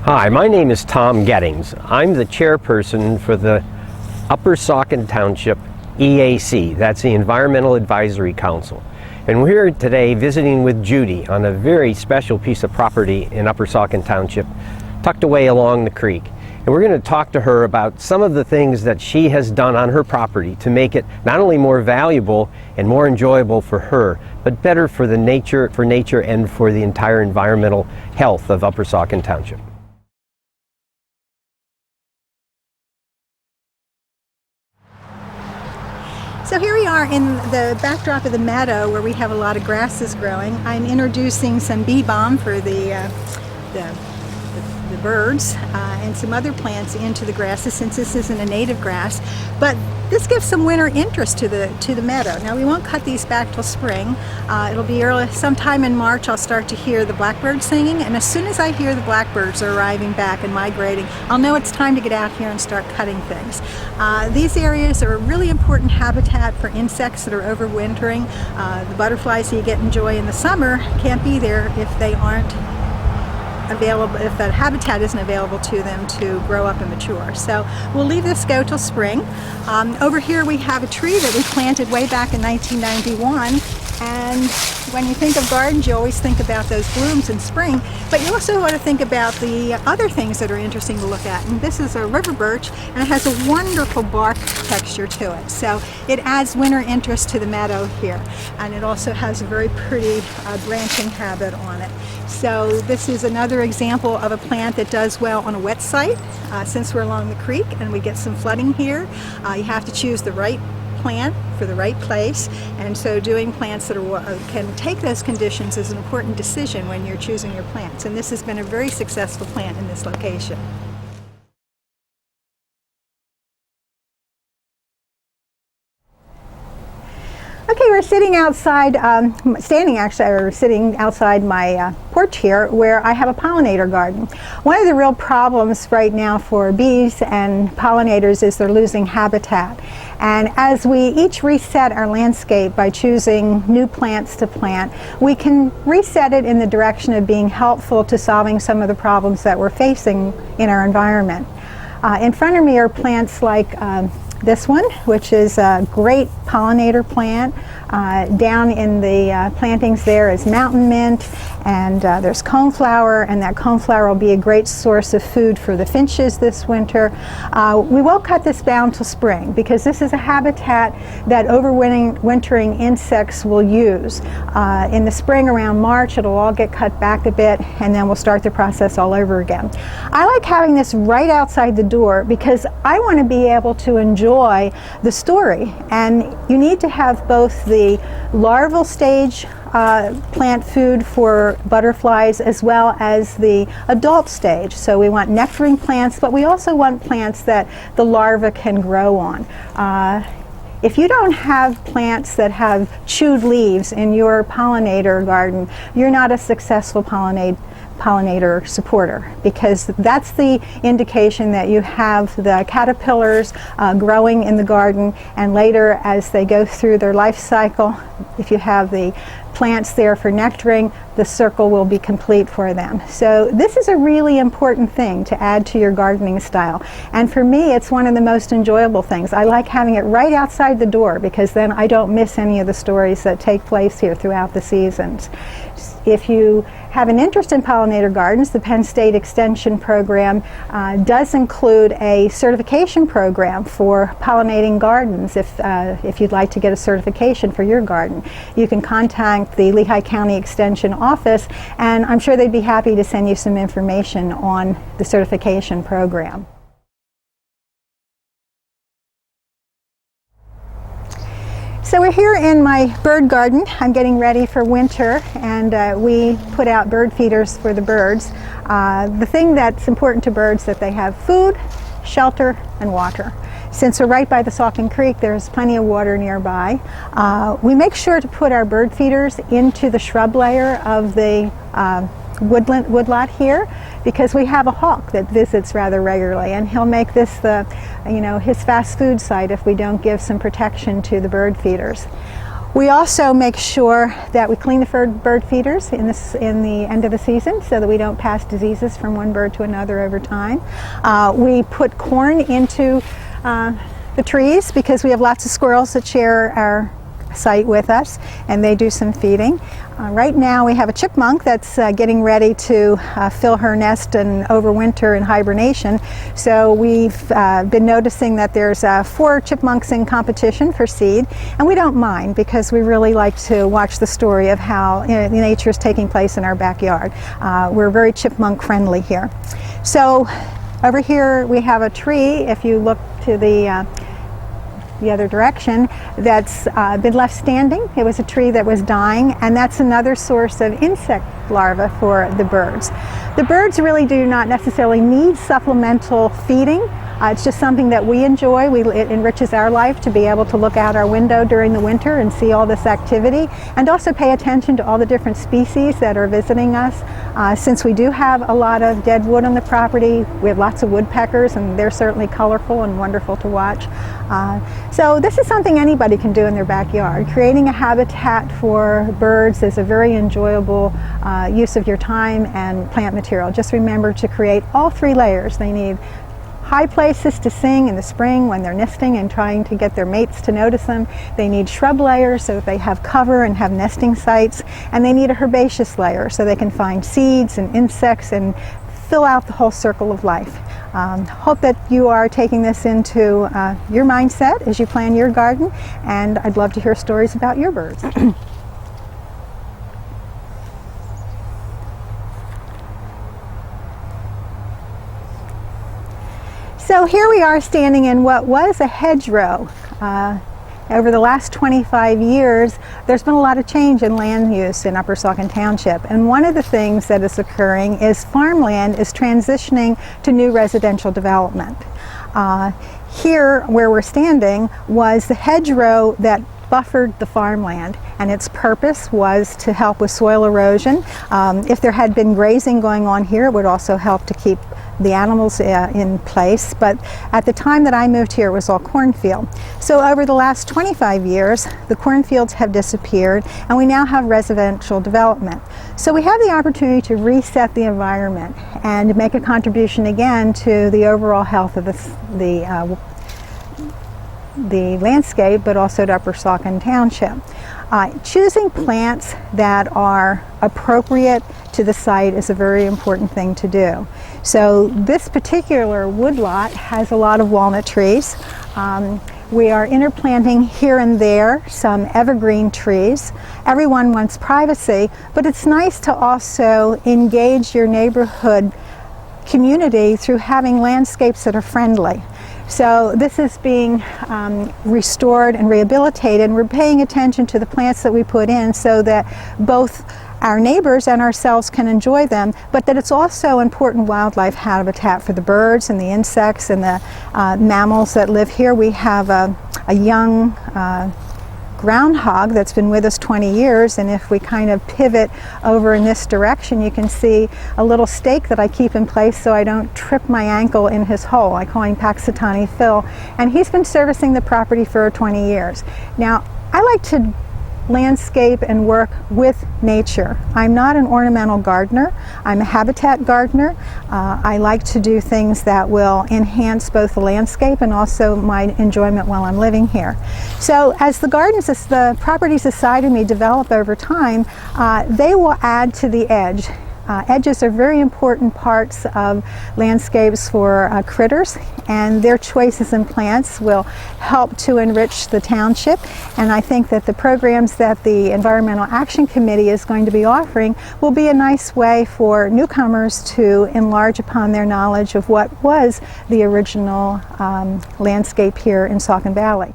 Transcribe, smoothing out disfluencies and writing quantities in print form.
Hi, my name is Tom Gettings. I'm the chairperson for the Upper Saucon Township EAC, that's the Environmental Advisory Council. And we're here today visiting with Judy on a very special piece of property in Upper Saucon Township, tucked away along the creek. And we're going to talk to her about some of the things that she has done on her property to make it not only more valuable and more enjoyable for her, but better for the nature and for the entire environmental health of Upper Saucon Township. So here we are in the backdrop of the meadow where we have a lot of grasses growing. I'm introducing some bee balm for the birds and some other plants into the grasses, since this isn't a native grass. But this gives some winter interest to the meadow. Now we won't cut these back till spring. It'll be early, sometime in March. I'll start to hear the blackbirds singing, and as soon as I hear the blackbirds are arriving back and migrating, I'll know it's time to get out here and start cutting things. These areas are a really important habitat for insects that are overwintering. The butterflies that you get enjoy in the summer can't be there if they aren't available, if that habitat isn't available to them to grow up and mature. So we'll leave this go till spring. Over here we have a tree that we planted way back in 1991, and when you think of gardens, you always think about those blooms in spring, but you also want to think about the other things that are interesting to look at. And this is a river birch, and it has a wonderful bark texture to it. So it adds winter interest to the meadow here. And it also has a very pretty branching habit on it. So this is another example of a plant that does well on a wet site. Since we're along the creek and we get some flooding here, you have to choose the right plant for the right place, and so doing plants that can take those conditions is an important decision when you're choosing your plants, and this has been a very successful plant in this location. Okay, we're sitting outside, sitting outside my porch here, where I have a pollinator garden. One of the real problems right now for bees and pollinators is they're losing habitat. And as we each reset our landscape by choosing new plants to plant, we can reset it in the direction of being helpful to solving some of the problems that we're facing in our environment. In front of me are plants like this one, which is a great pollinator plant. Down in the plantings there is mountain mint, and there's coneflower, and that coneflower will be a great source of food for the finches this winter. We won't cut this down till spring because this is a habitat that overwintering insects will use. In the spring around March, it'll all get cut back a bit, and then we'll start the process all over again. I like having this right outside the door because I want to be able to enjoy the story, and you need to have both the larval stage plant food for butterflies as well as the adult stage. So we want nectaring plants, but we also want plants that the larva can grow on. If you don't have plants that have chewed leaves in your pollinator garden, you're not a successful pollinator supporter, because that's the indication that you have the caterpillars growing in the garden, and later as they go through their life cycle, if you have the plants there for nectaring, the circle will be complete for them. So this is a really important thing to add to your gardening style, and for me it's one of the most enjoyable things. I like having it right outside the door because then I don't miss any of the stories that take place here throughout the seasons. If you have an interest in pollinator gardens, the Penn State Extension program does include a certification program for pollinating gardens. If you'd like to get a certification for your garden, you can contact the Lehigh County Extension office, and I'm sure they'd be happy to send you some information on the certification program. So we're here in my bird garden. I'm getting ready for winter, and we put out bird feeders for the birds. The thing that's important to birds is that they have food, shelter, and water. Since we're right by the Saucon Creek, there's plenty of water nearby. We make sure to put our bird feeders into the shrub layer of the woodlot here, because we have a hawk that visits rather regularly, and he'll make this his fast food site if we don't give some protection to the bird feeders. We also make sure that we clean the bird feeders in the end of the season so that we don't pass diseases from one bird to another over time. We put corn into the trees because we have lots of squirrels that share our site with us, and they do some feeding. Right now we have a chipmunk that's getting ready to fill her nest and overwinter in hibernation. So we've been noticing that there's 4 chipmunks in competition for seed, and we don't mind because we really like to watch the story of how nature is taking place in our backyard. We're very chipmunk friendly here. So over here we have a tree, if you look to the other direction, that's been left standing. It was a tree that was dying, and that's another source of insect larvae for the birds. The birds really do not necessarily need supplemental feeding. It's just something that we enjoy. It enriches our life to be able to look out our window during the winter and see all this activity, and also pay attention to all the different species that are visiting us. Since we do have a lot of dead wood on the property, we have lots of woodpeckers, and they're certainly colorful and wonderful to watch. So this is something anybody can do in their backyard. Creating a habitat for birds is a very enjoyable use of your time and plant material. Just remember to create all 3 layers. They need high places to sing in the spring when they're nesting and trying to get their mates to notice them. They need shrub layers so that they have cover and have nesting sites, and they need a herbaceous layer so they can find seeds and insects and fill out the whole circle of life. Hope that you are taking this into your mindset as you plan your garden, and I'd love to hear stories about your birds. So here we are standing in what was a hedgerow. Over the last 25 years, there's been a lot of change in land use in Upper Saucon Township. And one of the things that is occurring is farmland is transitioning to new residential development. Here, where we're standing, was the hedgerow that buffered the farmland, and its purpose was to help with soil erosion. If there had been grazing going on here, it would also help to keep the animals in place, but at the time that I moved here it was all cornfield. So over the last 25 years the cornfields have disappeared and we now have residential development. So we have the opportunity to reset the environment and make a contribution again to the overall health of the landscape, but also to Upper Saucon Township. Choosing plants that are appropriate to the site is a very important thing to do. So this particular woodlot has a lot of walnut trees. We are interplanting here and there some evergreen trees. Everyone wants privacy, but it's nice to also engage your neighborhood community through having landscapes that are friendly. So this is being restored and rehabilitated, and we're paying attention to the plants that we put in so that both our neighbors and ourselves can enjoy them, but that it's also important wildlife habitat for the birds and the insects and the mammals that live here. We have a young groundhog that's been with us 20 years, and if we kind of pivot over in this direction, you can see a little stake that I keep in place so I don't trip my ankle in his hole. I call him Paxitani Phil, and he's been servicing the property for 20 years. Now, I like to landscape and work with nature. I'm not an ornamental gardener. I'm a habitat gardener. I like to do things that will enhance both the landscape and also my enjoyment while I'm living here. So as the properties beside me develop over time, they will add to the edge. Edges are very important parts of landscapes for critters, and their choices in plants will help to enrich the township. And I think that the programs that the Environmental Action Committee is going to be offering will be a nice way for newcomers to enlarge upon their knowledge of what was the original landscape here in Saucon Valley.